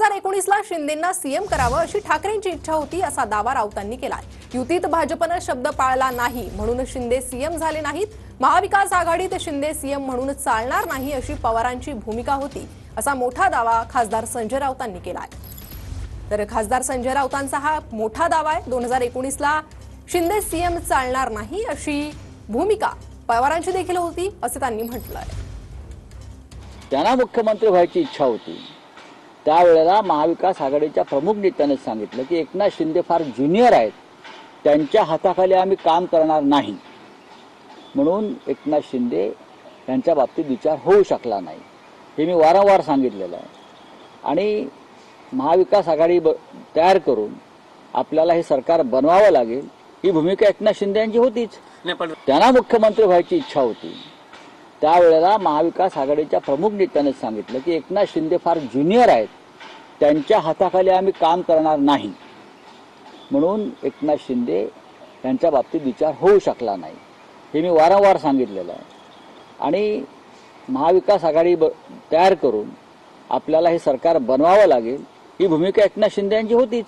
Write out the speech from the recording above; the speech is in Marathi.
2019ला शिंदेंना सीएम करावं अशी ठाकरेंची इच्छा होती असा दावा राऊतांनी केलाय। युतीत भाजपनं शब्द पाळला नाही म्हणून शिंदे सीएम झाले नाहीत। महाविकास आघाडीत शिंदे सीएम म्हणून चालणार नाही अशी पवारांची भूमिका होती असा मोठा दावा खासदार संजय राऊतांनी केलाय। तर खासदार संजय राऊतांचा हा मोठा दावा आहे। 2019ला शिंदे सीएम चालणार नाही अशी भूमिका पवारांची देखील होती असे त्यांनी म्हटलंय। त्यांना मुख्यमंत्री व्हायची इच्छा होती। त्यावेळेला महाविकास आघाडीच्या प्रमुख नेत्यांनी सांगितलं की एकनाथ शिंदे फार ज्युनियर आहेत, त्यांच्या हाताखाली आम्ही काम करणार नाही, म्हणून एकनाथ शिंदे यांच्या बाबतीत विचार होऊ शकला नाही। हे मी वारंवार सांगितलेलं आहे। आणि महाविकास आघाडी तयार करून आपल्याला हे सरकार बनवावं लागेल ही भूमिका एकनाथ शिंदे यांची होतीच। त्यांना मुख्यमंत्री व्हायची इच्छा होती। त्यावेळेला महाविकास आघाडीच्या प्रमुख नेत्यांनी सांगितलं की एकनाथ शिंदे फार ज्युनियर आहेत, त्यांच्या हाताखाली आम्ही काम करणार नाही, म्हणून एकनाथ शिंदे यांच्या बाबतीत विचार होऊ शकला नाही। हे मी वारंवार सांगितलेलं आहे। आणि महाविकास आघाडी तयार करून आपल्याला हे सरकार बनवावं लागेल ही भूमिका एकनाथ शिंदे यांची होतीच।